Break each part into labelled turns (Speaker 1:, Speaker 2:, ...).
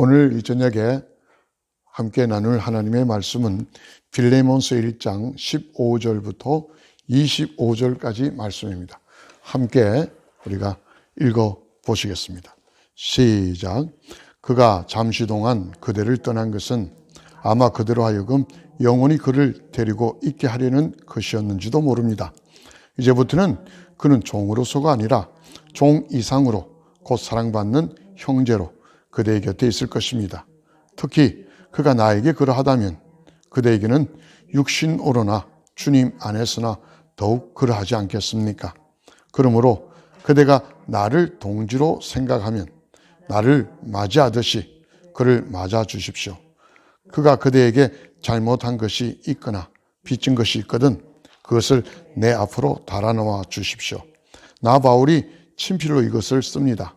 Speaker 1: 오늘 이 저녁에 함께 나눌 하나님의 말씀은 빌레몬서 1장 15절부터 25절까지 말씀입니다. 함께 우리가 읽어 보시겠습니다. 시작. 그가 잠시 동안 그대를 떠난 것은 아마 그대로 하여금 영원히 그를 데리고 있게 하려는 것이었는지도 모릅니다. 이제부터는 그는 종으로서가 아니라 종 이상으로 곧 사랑받는 형제로 그대의 곁에 있을 것입니다. 특히 그가 나에게 그러하다면 그대에게는 육신으로나 주님 안에서나 더욱 그러하지 않겠습니까? 그러므로 그대가 나를 동지로 생각하면 나를 맞이하듯이 그를 맞아 주십시오. 그가 그대에게 잘못한 것이 있거나 빚진 것이 있거든 그것을 내 앞으로 달아놓아 주십시오. 나 바울이 친필로 이것을 씁니다.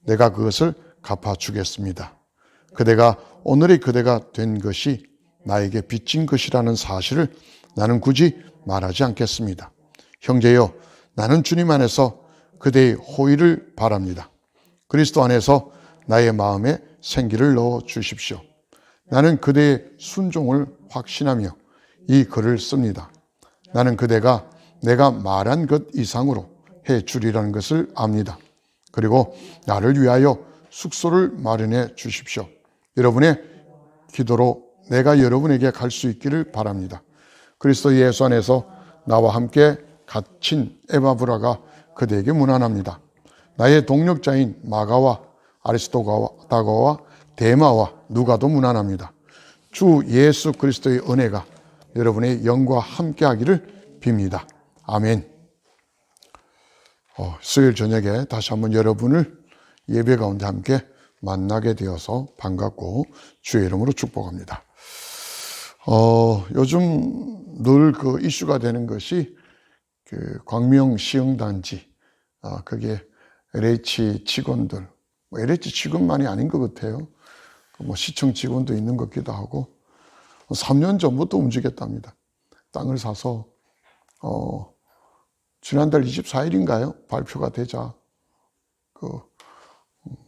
Speaker 1: 내가 그것을 갚아주겠습니다. 그대가 오늘의 그대가 된 것이 나에게 빚진 것이라는 사실을 나는 굳이 말하지 않겠습니다. 형제여, 나는 주님 안에서 그대의 호의를 바랍니다. 그리스도 안에서 나의 마음에 생기를 넣어 주십시오. 나는 그대의 순종을 확신하며 이 글을 씁니다. 나는 그대가 내가 말한 것 이상으로 해 주리라는 것을 압니다. 그리고 나를 위하여 숙소를 마련해 주십시오. 여러분의 기도로 내가 여러분에게 갈 수 있기를 바랍니다. 그리스도 예수 안에서 나와 함께 갇힌 에바브라가 그대에게 문안합니다. 나의 동력자인 마가와 아리스토다고와 데마와 누가도 문안합니다. 주 예수 그리스도의 은혜가 여러분의 영과 함께 하기를 빕니다. 아멘. 수요일 저녁에 다시 한번 여러분을 예배 가운데 함께 만나게 되어서 반갑고 주의 이름으로 축복합니다. 요즘 늘 그 이슈가 되는 것이 그 광명 시흥단지, 그게 LH 직원들, LH 직원만이 아닌 것 같아요. 시청 직원도 있는 것 같기도 하고, 3년 전부터 움직였답니다. 땅을 사서, 지난달 24일인가요? 발표가 되자,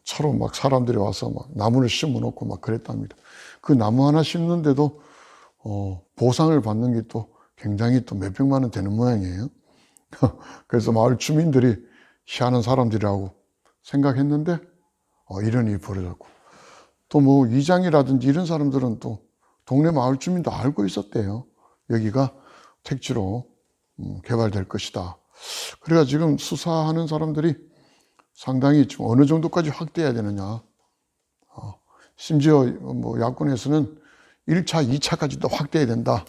Speaker 1: 차로 막 사람들이 와서 막 나무를 심어 놓고 막 그랬답니다. 그 나무 하나 심는데도, 보상을 받는 게 또 굉장히 또 몇백만 원 되는 모양이에요. 그래서 마을 주민들이 희한한 사람들이라고 생각했는데, 이런 일이 벌어졌고. 또 뭐 이장이라든지 이런 사람들은 또 동네 마을 주민도 알고 있었대요. 여기가 택지로 개발될 것이다. 그래가 지금 수사하는 사람들이 상당히 좀 어느 정도까지 확대해야 되느냐. 심지어 뭐 야권에서는 1차, 2차까지도 확대해야 된다.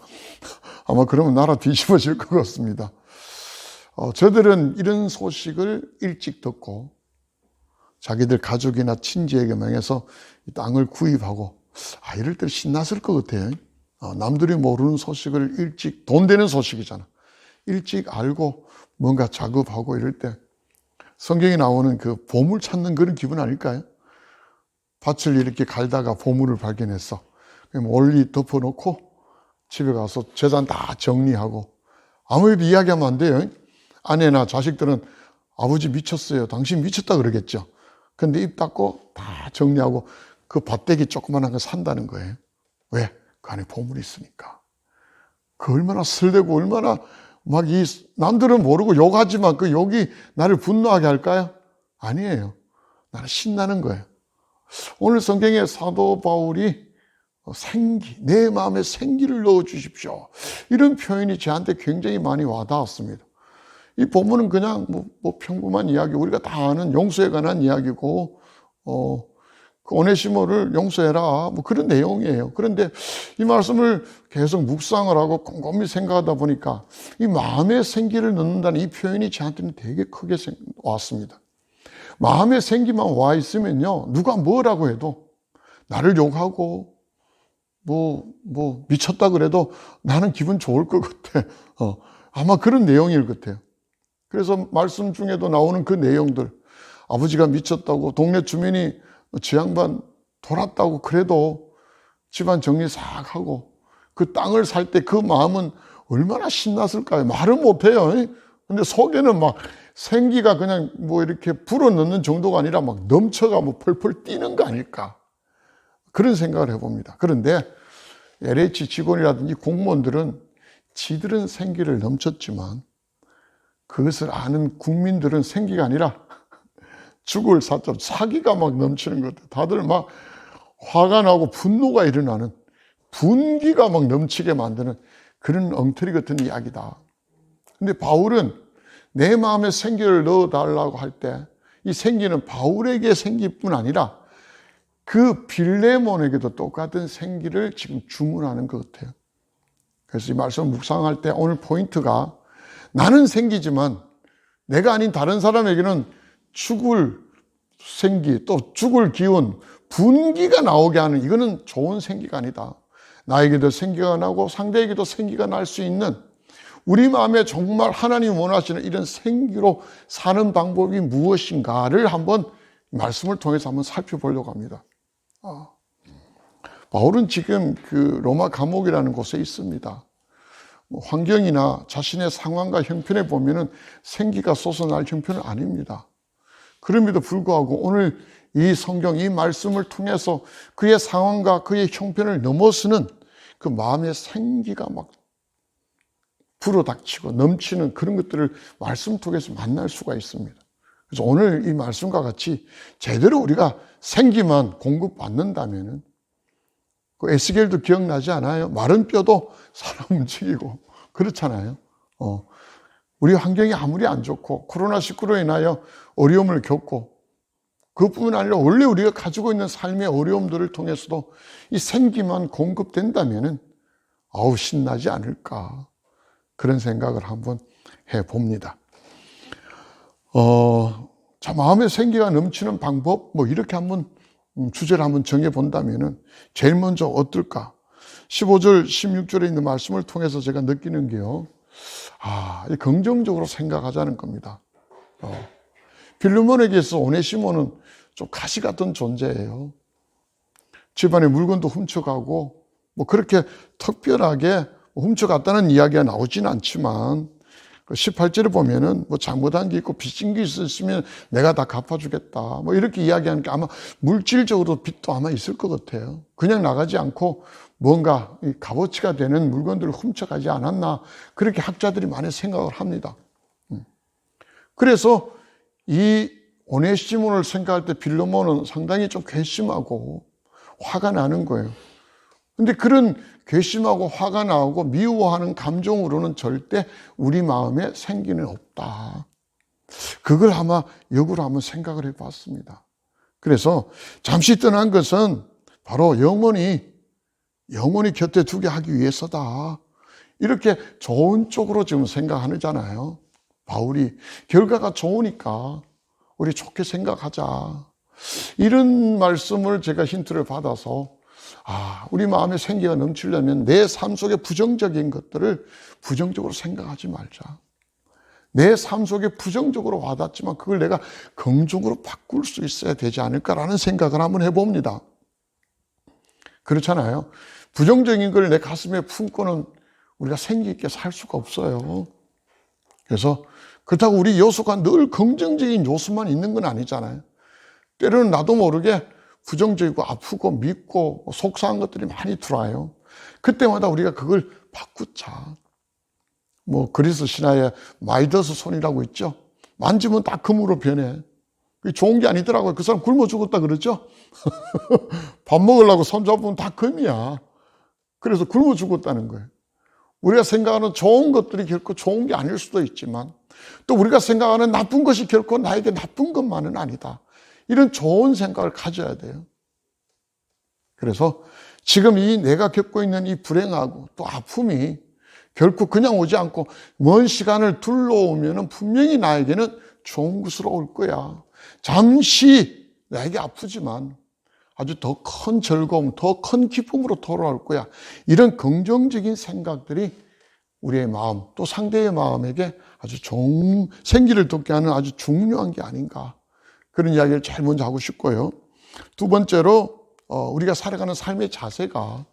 Speaker 1: 아마 그러면 나라 뒤집어질 것 같습니다. 저들은 이런 소식을 일찍 듣고 자기들 가족이나 친지에게 명해서 이 땅을 구입하고 이럴 때 신났을 것 같아요. 남들이 모르는 소식을 일찍, 돈 되는 소식이잖아. 일찍 알고 뭔가 작업하고 이럴 때 성경에 나오는 그 보물 찾는 그런 기분 아닐까요? 밭을 이렇게 갈다가 보물을 발견했어. 멀리 덮어놓고 집에 가서 재산 다 정리하고 아무래도 이야기하면 안 돼요. 아내나 자식들은 아버지 미쳤어요. 당신 미쳤다 그러겠죠. 근데 입 닫고 다 정리하고 그 밭대기 조그만한 거 산다는 거예요. 왜? 그 안에 보물이 있으니까. 그 얼마나 설레고 얼마나 막 남들은 모르고 욕하지만 그 욕이 나를 분노하게 할까요? 아니에요. 나는 신나는 거예요. 오늘 성경에 사도 바울이 내 마음에 생기를 넣어 주십시오. 이런 표현이 저한테 굉장히 많이 와닿았습니다. 이 본문은 그냥 뭐 평범한 이야기, 우리가 다 아는 용서에 관한 이야기고, 그 오네시모를 용서해라, 뭐 그런 내용이에요. 그런데 이 말씀을 계속 묵상을 하고 곰곰이 생각하다 보니까 이 마음에 생기를 넣는다는 이 표현이 저한테는 되게 크게 왔습니다. 마음에 생기만 와 있으면요, 누가 뭐라고 해도 나를 욕하고 미쳤다 그래도 나는 기분 좋을 것 같아. 아마 그런 내용일 것 같아요. 그래서 말씀 중에도 나오는 그 내용들, 아버지가 미쳤다고 동네 주민이 지 양반 돌았다고 그래도 집안 정리 싹 하고 그 땅을 살 때 그 마음은 얼마나 신났을까요? 말은 못해요. 근데 속에는 막 생기가 그냥 뭐 이렇게 불어넣는 정도가 아니라 막 넘쳐가 뭐 펄펄 뛰는 거 아닐까? 그런 생각을 해봅니다. 그런데 LH 직원이라든지 공무원들은 지들은 생기를 넘쳤지만 그것을 아는 국민들은 생기가 아니라 죽을 사자, 사기가 막 넘치는 것 같아요. 다들 막 화가 나고 분노가 일어나는, 분기가 막 넘치게 만드는 그런 엉터리 같은 이야기다. 근데 바울은 내 마음에 생기를 넣어달라고 할 때 이 생기는 바울에게 생기뿐 아니라 그 빌레몬에게도 똑같은 생기를 지금 주문하는 것 같아요. 그래서 이 말씀 묵상할 때 오늘 포인트가 나는 생기지만 내가 아닌 다른 사람에게는 죽을 생기, 또 죽을 기운, 분기가 나오게 하는, 이거는 좋은 생기가 아니다. 나에게도 생기가 나고 상대에게도 생기가 날 수 있는, 우리 마음에 정말 하나님 원하시는 이런 생기로 사는 방법이 무엇인가를 한번 말씀을 통해서 한번 살펴보려고 합니다. 바울은 지금 그 로마 감옥이라는 곳에 있습니다. 환경이나 자신의 상황과 형편에 보면은 생기가 솟아날 형편은 아닙니다. 그럼에도 불구하고 오늘 이 성경, 이 말씀을 통해서 그의 상황과 그의 형편을 넘어서는 그 마음의 생기가 막 불어닥치고 넘치는 그런 것들을 말씀 통해서 만날 수가 있습니다. 그래서 오늘 이 말씀과 같이 제대로 우리가 생기만 공급받는다면은, 그 에스겔도 기억나지 않아요? 마른 뼈도 사람 움직이고 그렇잖아요. 우리 환경이 아무리 안 좋고 코로나19로 인하여 어려움을 겪고 그것뿐만 아니라 원래 우리가 가지고 있는 삶의 어려움들을 통해서도 이 생기만 공급된다면은 아우 신나지 않을까, 그런 생각을 한번 해봅니다. 자, 마음의 생기가 넘치는 방법, 뭐 이렇게 한번 주제를 한번 정해본다면은 제일 먼저 어떨까? 15절, 16절에 있는 말씀을 통해서 제가 느끼는 게요, 긍정적으로 생각하자는 겁니다. 빌레몬에게 있어서 오네시모는 좀 가시 같은 존재예요. 집안의 물건도 훔쳐가고, 뭐 그렇게 특별하게 훔쳐갔다는 이야기가 나오진 않지만, 18절에 보면은 뭐 잘못한 게 있고 빚진 게 있으면 내가 다 갚아주겠다, 뭐 이렇게 이야기하는 게 아마 물질적으로 빚도 아마 있을 것 같아요. 그냥 나가지 않고 뭔가 값어치가 되는 물건들을 훔쳐가지 않았나, 그렇게 학자들이 많이 생각을 합니다. 그래서 이 오네시모를 생각할 때 빌레몬은 상당히 좀 괘씸하고 화가 나는 거예요. 근데 그런 괘씸하고 화가 나고 미워하는 감정으로는 절대 우리 마음에 생기는 없다. 그걸 아마 역으로 한번 생각을 해봤습니다. 그래서 잠시 떠난 것은 바로 영원히 곁에 두게 하기 위해서다. 이렇게 좋은 쪽으로 지금 생각하잖아요. 바울이 결과가 좋으니까 우리 좋게 생각하자. 이런 말씀을 제가 힌트를 받아서 우리 마음에 생기가 넘치려면 내 삶 속에 부정적인 것들을 부정적으로 생각하지 말자. 내 삶 속에 부정적으로 와닿지만 그걸 내가 긍정으로 바꿀 수 있어야 되지 않을까라는 생각을 한번 해봅니다. 그렇잖아요. 부정적인 걸 내 가슴에 품고는 우리가 생기 있게 살 수가 없어요. 그래서 그렇다고 우리 요소가 늘 긍정적인 요소만 있는 건 아니잖아요. 때로는 나도 모르게 부정적이고 아프고 밉고 속상한 것들이 많이 들어와요. 그때마다 우리가 그걸 바꾸자. 뭐 그리스 신화에 마이더스 손이라고 있죠. 만지면 다 금으로 변해. 그게 좋은 게 아니더라고요. 그 사람 굶어 죽었다 그러죠. 밥 먹으려고 손 잡으면 다 금이야. 그래서 굶어 죽었다는 거예요. 우리가 생각하는 좋은 것들이 결코 좋은 게 아닐 수도 있지만, 또 우리가 생각하는 나쁜 것이 결코 나에게 나쁜 것만은 아니다. 이런 좋은 생각을 가져야 돼요. 그래서 지금 이 내가 겪고 있는 이 불행하고 또 아픔이 결코 그냥 오지 않고 먼 시간을 둘러오면 분명히 나에게는 좋은 것으로 올 거야. 잠시 나에게 아프지만 아주 더 큰 즐거움, 더 큰 기쁨으로 돌아올 거야. 이런 긍정적인 생각들이 우리의 마음, 또 상대의 마음에게 아주 좋은 생기를 돋게 하는 아주 중요한 게 아닌가. 그런 이야기를 제일 먼저 하고 싶고요. 두 번째로 우리가 살아가는 삶의 자세가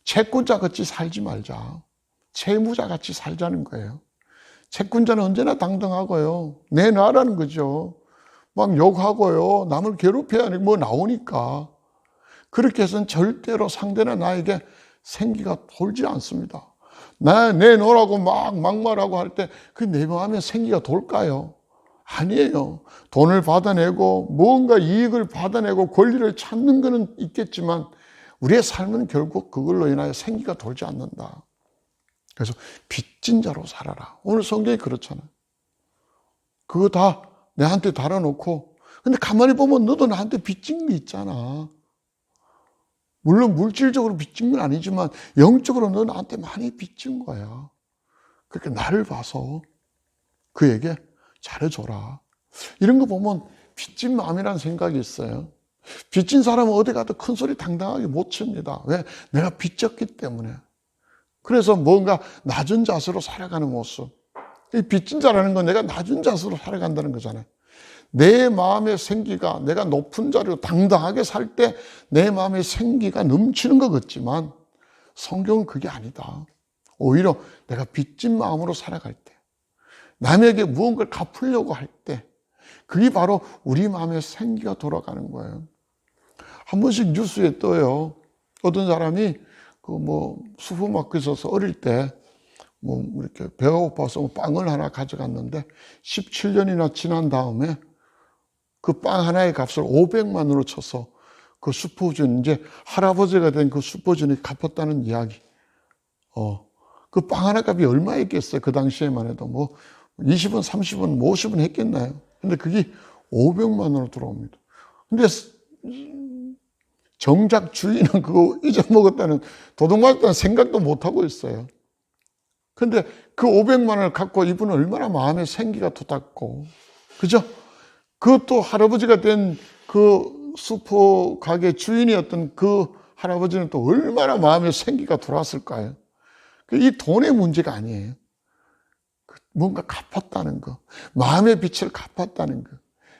Speaker 1: 채권자 같이 살지 말자. 채무자 같이 살자는 거예요. 채권자는 언제나 당당하고요. 내놔라는 거죠. 막 욕하고요. 남을 괴롭혀야 하는 뭐 나오니까. 그렇게 해서는 절대로 상대나 나에게 생기가 돌지 않습니다. 나 내놓으라고 막 막말하고 할 때 그 내 마음에 생기가 돌까요? 아니에요. 돈을 받아내고 뭔가 이익을 받아내고 권리를 찾는 것은 있겠지만 우리의 삶은 결국 그걸로 인하여 생기가 돌지 않는다. 그래서 빚진 자로 살아라. 오늘 성경이 그렇잖아요. 그거 다 내한테 달아놓고, 근데 가만히 보면 너도 나한테 빚진 게 있잖아. 물론 물질적으로 빚진 건 아니지만 영적으로 너 나한테 많이 빚진 거야. 그러니까 나를 봐서 그에게 잘해줘라. 이런 거 보면 빚진 마음이라는 생각이 있어요. 빚진 사람은 어디 가도 큰 소리 당당하게 못 칩니다. 왜? 내가 빚졌기 때문에. 그래서 뭔가 낮은 자세로 살아가는 모습. 이 빚진 자라는 건 내가 낮은 자세로 살아간다는 거잖아요. 내 마음의 생기가, 내가 높은 자리로 당당하게 살 때 내 마음의 생기가 넘치는 것 같지만 성경은 그게 아니다. 오히려 내가 빚진 마음으로 살아갈 때, 남에게 무언가를 갚으려고 할 때, 그게 바로 우리 마음의 생기가 돌아가는 거예요. 한 번씩 뉴스에 떠요. 어떤 사람이 슈퍼마켓에서 어릴 때 이렇게 배가 고파서 빵을 하나 가져갔는데 17년이나 지난 다음에 그 빵 하나의 값을 500만으로 쳐서 그 슈퍼주인, 이제 할아버지가 된 그 슈퍼주인이 갚았다는 이야기. 그 빵 하나 값이 얼마였겠어요? 그 당시에만 해도 20원, 30원, 50원 했겠나요? 근데 그게 500만 원으로 들어옵니다. 근데 정작 주인은 그거 잊어먹었다는, 도둑맞았다는 생각도 못하고 있어요. 근데 그 500만 원을 갖고 이분은 얼마나 마음에 생기가 돋았고, 그죠? 그것도 할아버지가 된 그 슈퍼 가게 주인이었던 그 할아버지는 또 얼마나 마음에 생기가 돌았을까요? 이 돈의 문제가 아니에요. 뭔가 갚았다는 거, 마음의 빛을 갚았다는 거,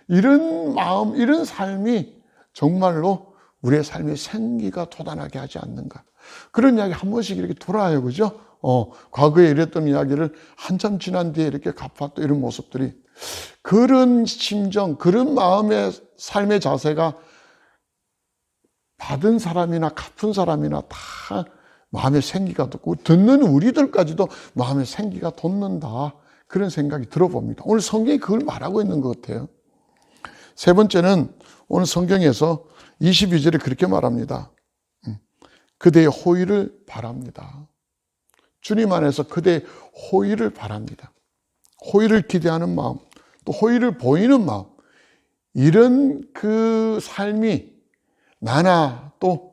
Speaker 1: 이런 마음, 이런 삶이 정말로 우리의 삶에 생기가 돋아나게 하지 않는가. 그런 이야기 한 번씩 이렇게 돌아요, 그죠? 과거에 이랬던 이야기를 한참 지난 뒤에 이렇게 갚았던 이런 모습들이, 그런 심정, 그런 마음의 삶의 자세가 받은 사람이나 갚은 사람이나 다 마음의 생기가 돋고, 듣는 우리들까지도 마음의 생기가 돋는다. 그런 생각이 들어봅니다. 오늘 성경이 그걸 말하고 있는 것 같아요. 세 번째는 오늘 성경에서 22절에 그렇게 말합니다. 그대의 호의를 바랍니다. 주님 안에서 그대의 호의를 바랍니다. 호의를 기대하는 마음, 또 호의를 보이는 마음, 이런 그 삶이 나나 또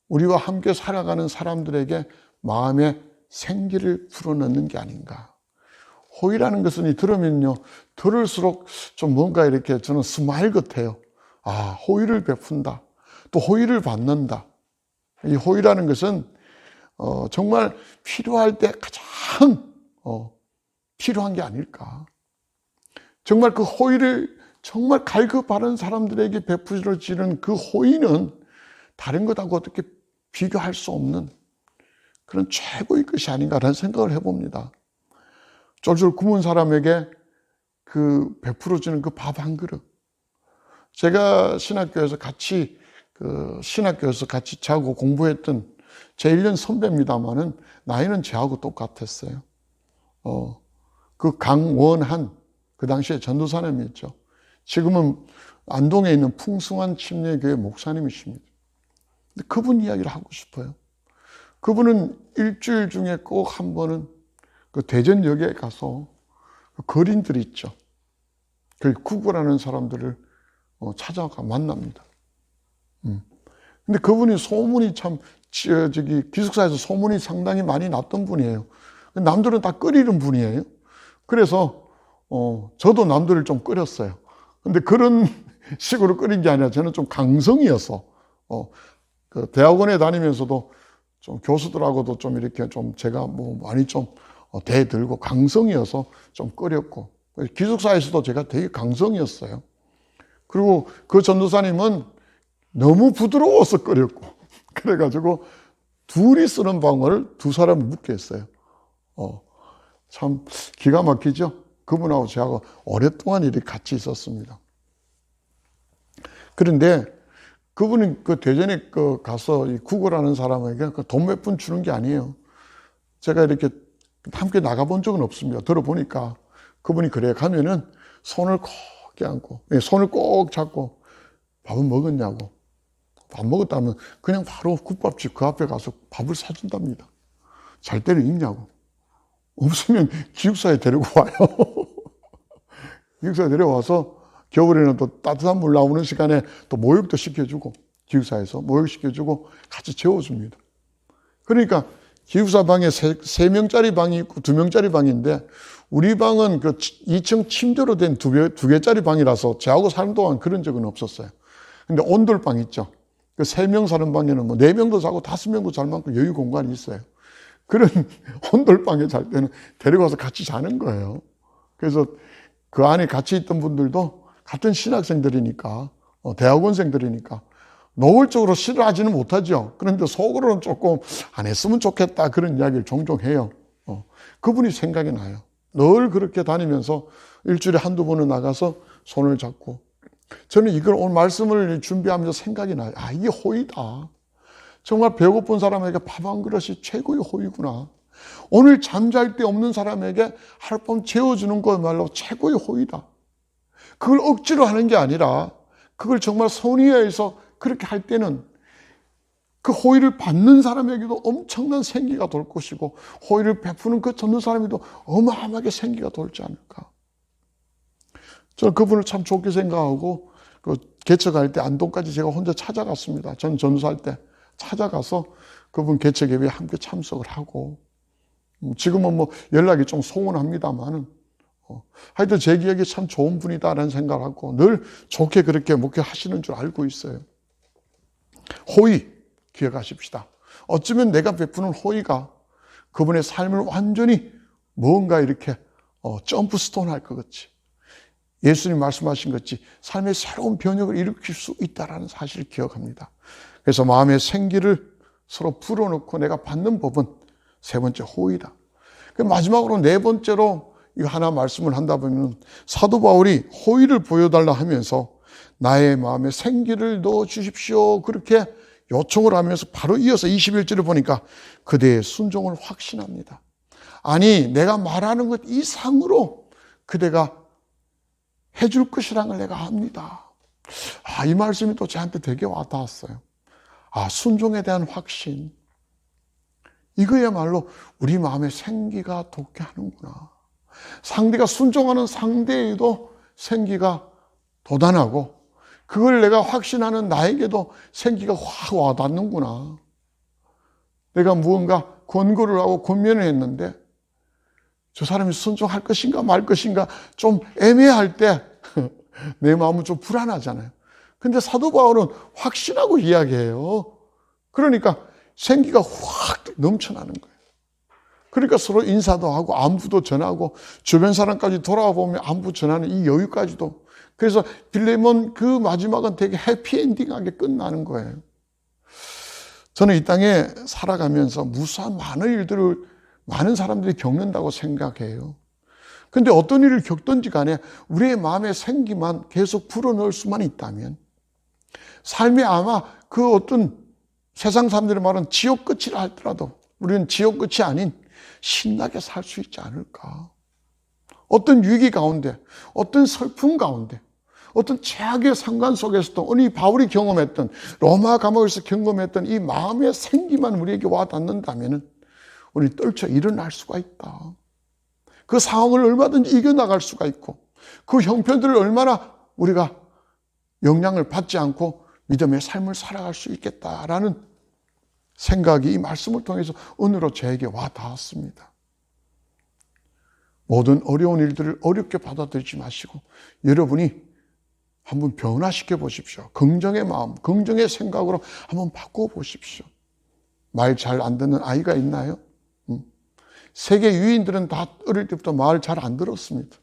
Speaker 1: 우리와 함께 살아가는 사람들에게 마음의 생기를 불어넣는 게 아닌가. 호의라는 것은 들으면요, 들을수록 좀 뭔가 이렇게 저는 스마일 같아요. 아, 호의를 베푼다. 또 호의를 받는다. 이 호의라는 것은 정말 필요할 때 가장 필요한 게 아닐까. 정말 그 호의를 정말 갈급하는 사람들에게 베풀어지는 그 호의는 다른 것하고 어떻게 비교할 수 없는 그런 최고의 것이 아닌가라는 생각을 해봅니다. 쫄쫄 굶은 사람에게 그 베풀어지는 그 밥 한 그릇. 제가 신학교에서 같이 자고 공부했던 제 1년 선배입니다만은 나이는 저하고 똑같았어요. 그 강원한, 그 당시에 전도사님이었죠. 지금은 안동에 있는 풍성한 침례교회 목사님이십니다. 근데 그분 이야기를 하고 싶어요. 그분은 일주일 중에 꼭 한 번은 그 대전역에 가서 그 거린들 있죠. 그 구걸하는 사람들을 찾아가 만납니다. 근데 그분이 소문이 참, 기숙사에서 소문이 상당히 많이 났던 분이에요. 남들은 다 끓이는 분이에요. 그래서, 저도 남들을 좀 끓였어요. 근데 그런 식으로 끓인 게 아니라 저는 좀 강성이어서, 그 대학원에 다니면서도 좀 교수들하고도 좀 이렇게 좀 제가 많이 좀 대들고 강성이어서 좀 끓였고, 기숙사에서도 제가 되게 강성이었어요. 그리고 그 전도사님은 너무 부드러워서 끓였고, 그래가지고 둘이 쓰는 방을 두 사람을 묵게 했어요. 참 기가 막히죠? 그분하고 저하고 오랫동안 이렇게 같이 있었습니다. 그런데 그분은 그 대전에 가서 이 구걸하는 사람에게 돈 몇 푼 주는 게 아니에요. 제가 이렇게 함께 나가본 적은 없습니다. 들어보니까 그분이 그래 가면은 손을 꼭 껴안고, 손을 꼭 잡고 밥은 먹었냐고. 밥 먹었다면 그냥 바로 국밥집 그 앞에 가서 밥을 사준답니다. 잘 때는 있냐고. 없으면 기숙사에 데리고 와요. 기숙사에 데려와서 겨울에는 또 따뜻한 물 나오는 시간에 또 목욕도 시켜주고, 기숙사에서 목욕시켜주고 같이 재워줍니다. 그러니까 기숙사 방에 3명짜리 방이 있고 2명짜리 방인데, 우리 방은 그 2층 침대로 된 2개짜리 방이라서 저하고 사는 동안 그런 적은 없었어요. 근데 온돌방 있죠. 그 3명 사는 방에는 뭐 4명도 자고 5명도 잘 만큼 여유 공간이 있어요. 그런 온돌방에 잘 때는 데려가서 같이 자는 거예요. 그래서 그 안에 같이 있던 분들도 같은 신학생들이니까, 대학원생들이니까 노골적으로 싫어하지는 못하죠. 그런데 속으로는 조금 안 했으면 좋겠다 그런 이야기를 종종 해요. 그분이 생각이 나요. 늘 그렇게 다니면서 일주일에 한두 번은 나가서 손을 잡고, 저는 이걸 오늘 말씀을 준비하면서 생각이 나요. 아, 이게 호의다. 정말 배고픈 사람에게 밥 한 그릇이 최고의 호의구나. 오늘 잠잘 데 없는 사람에게 하룻밤 재워주는 거야말로 최고의 호의다. 그걸 억지로 하는 게 아니라 그걸 정말 선의해서 그렇게 할 때는 그 호의를 받는 사람에게도 엄청난 생기가 돌 것이고, 호의를 베푸는 그 듣는 사람에도 어마어마하게 생기가 돌지 않을까. 저는 그분을 참 좋게 생각하고, 그 개척할 때 안동까지 제가 혼자 찾아갔습니다. 전 전도사할 때 찾아가서 그분 개척 예배에 함께 참석을 하고, 지금은 뭐 연락이 좀 소원합니다만은, 하여튼 제 기억에 참 좋은 분이다라는 생각을 하고 늘 좋게 그렇게 목회하시는 줄 알고 있어요. 호의 기억하십시다. 어쩌면 내가 베푸는 호의가 그분의 삶을 완전히 뭔가 이렇게 점프스톤 할 것 같이, 예수님 말씀하신 것 같이 삶의 새로운 변혁을 일으킬 수 있다는 사실을 기억합니다. 그래서 마음의 생기를 서로 불어넣고 내가 받는 법은 세 번째 호의다. 마지막으로 네 번째로 이거 하나 말씀을 한다 보면, 사도 바울이 호의를 보여달라 하면서 나의 마음에 생기를 넣어 주십시오 그렇게 요청을 하면서 바로 이어서 21절을 보니까 그대의 순종을 확신합니다. 아니, 내가 말하는 것 이상으로 그대가 해줄 것이라는 걸 내가 압니다. 이 말씀이 또 저한테 되게 와닿았어요. 순종에 대한 확신. 이거야말로 우리 마음에 생기가 돋게 하는구나. 상대가 순종하는 상대에도 생기가 돋아나고, 그걸 내가 확신하는 나에게도 생기가 확 와닿는구나. 내가 무언가 권고를 하고 권면을 했는데 저 사람이 순종할 것인가 말 것인가 좀 애매할 때 내 마음은 좀 불안하잖아요. 근데 사도 바울은 확신하고 이야기해요. 그러니까 생기가 확 넘쳐나는 거예요. 그러니까 서로 인사도 하고 안부도 전하고 주변 사람까지 돌아와 보면 안부 전하는 이 여유까지도. 그래서 빌레몬 그 마지막은 되게 해피엔딩하게 끝나는 거예요. 저는 이 땅에 살아가면서 무수한 많은 일들을 많은 사람들이 겪는다고 생각해요. 근데 어떤 일을 겪든지 간에 우리의 마음에 생기만 계속 불어넣을 수만 있다면 삶이 아마 그 어떤 세상 사람들이 말하는 지옥 끝이라 할지라도 우리는 지옥 끝이 아닌 신나게 살 수 있지 않을까. 어떤 위기 가운데, 어떤 슬픔 가운데, 어떤 최악의 상관 속에서도 오늘 바울이 경험했던, 로마 감옥에서 경험했던 이 마음의 생기만 우리에게 와닿는다면 우리 떨쳐 일어날 수가 있다. 그 상황을 얼마든지 이겨나갈 수가 있고 그 형편들을 얼마나 우리가 영향을 받지 않고 믿음의 삶을 살아갈 수 있겠다라는 생각이 이 말씀을 통해서 오늘로 저에게 와 닿았습니다. 모든 어려운 일들을 어렵게 받아들이지 마시고 여러분이 한번 변화시켜 보십시오. 긍정의 마음, 긍정의 생각으로 한번 바꿔 보십시오. 말 잘 안 듣는 아이가 있나요? 세계 유인들은 다 어릴 때부터 말 잘 안 들었습니다.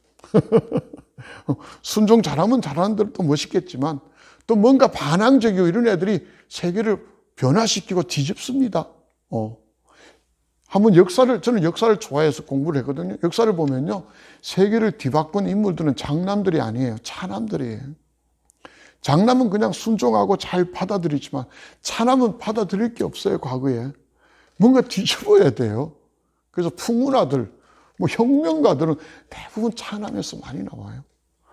Speaker 1: 순종 잘하면 잘하는 대로 또 멋있겠지만 또 뭔가 반항적이고 이런 애들이 세계를 변화시키고 뒤집습니다. 한번 저는 역사를 좋아해서 공부를 했거든요. 역사를 보면요, 세계를 뒤바꾼 인물들은 장남들이 아니에요. 차남들이에요. 장남은 그냥 순종하고 잘 받아들이지만 차남은 받아들일 게 없어요. 과거에 뭔가 뒤집어야 돼요. 그래서 풍운아들, 혁명가들은 대부분 차남에서 많이 나와요.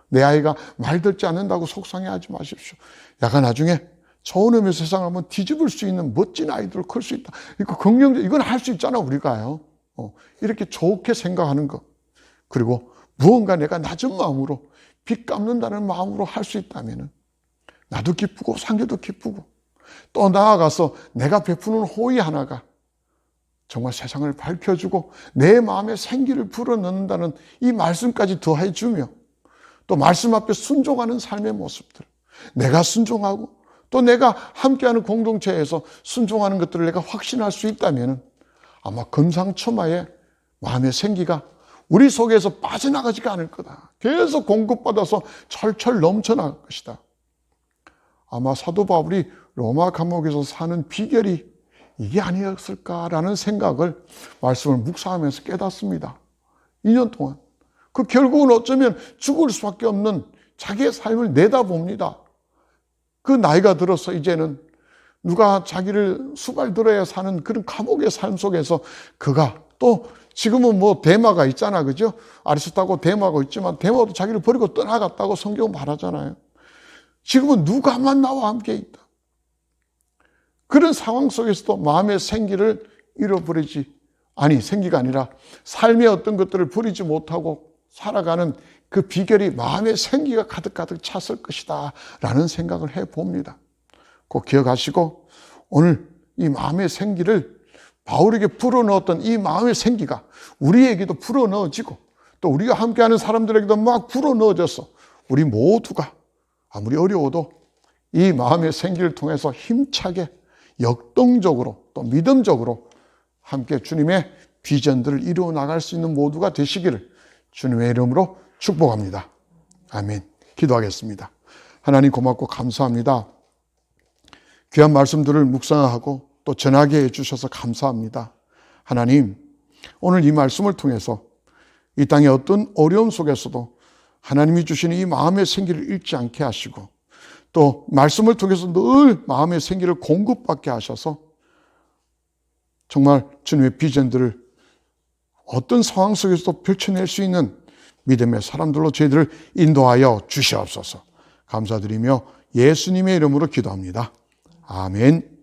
Speaker 1: 내 아이가 말 듣지 않는다고 속상해하지 마십시오. 야가 나중에 좋은 의미의 세상을 한번 뒤집을 수 있는 멋진 아이들을 클 수 있다. 이거 긍정적, 이건 할 수 있잖아, 우리가요. 이렇게 좋게 생각하는 것. 그리고 무언가 내가 낮은 마음으로, 빚 갚는다는 마음으로 할 수 있다면 나도 기쁘고 상대도 기쁘고, 또 나아가서 내가 베푸는 호의 하나가 정말 세상을 밝혀주고 내 마음에 생기를 불어넣는다는 이 말씀까지 더해주며, 또 말씀 앞에 순종하는 삶의 모습들, 내가 순종하고 또 내가 함께하는 공동체에서 순종하는 것들을 내가 확신할 수 있다면 아마 금상첨화의 마음의 생기가 우리 속에서 빠져나가지가 않을 거다. 계속 공급받아서 철철 넘쳐나갈 것이다. 아마 사도 바울이 로마 감옥에서 사는 비결이 이게 아니었을까라는 생각을 말씀을 묵상하면서 깨닫습니다. 2년 동안. 그 결국은 어쩌면 죽을 수밖에 없는 자기의 삶을 내다봅니다. 그 나이가 들어서 이제는 누가 자기를 수발들어야 사는 그런 감옥의 삶 속에서 그가 또 지금은 대마가 있잖아, 그죠? 아리스토하고 대마가 있지만 대마도 자기를 버리고 떠나갔다고 성경은 말하잖아요. 지금은 누가만 나와 함께 있다. 그런 상황 속에서도 마음의 생기를 잃어버리지, 생기가 아니라 삶의 어떤 것들을 버리지 못하고 살아가는 그 비결이 마음의 생기가 가득가득 찼을 것이다 라는 생각을 해봅니다. 꼭 기억하시고 오늘 이 마음의 생기를 바울에게 불어넣었던 이 마음의 생기가 우리에게도 불어넣어지고 또 우리가 함께하는 사람들에게도 막 불어넣어져서 우리 모두가 아무리 어려워도 이 마음의 생기를 통해서 힘차게 역동적으로 또 믿음적으로 함께 주님의 비전들을 이루어 나갈 수 있는 모두가 되시기를 주님의 이름으로 축복합니다. 아멘. 기도하겠습니다. 하나님 고맙고 감사합니다. 귀한 말씀들을 묵상하고 또 전하게 해주셔서 감사합니다. 하나님, 오늘 이 말씀을 통해서 이 땅의 어떤 어려움 속에서도 하나님이 주시는 이 마음의 생기를 잃지 않게 하시고 또 말씀을 통해서 늘 마음의 생기를 공급받게 하셔서 정말 주님의 비전들을 어떤 상황 속에서도 펼쳐낼 수 있는 믿음의 사람들로 저희들을 인도하여 주시옵소서. 감사드리며 예수님의 이름으로 기도합니다. 아멘.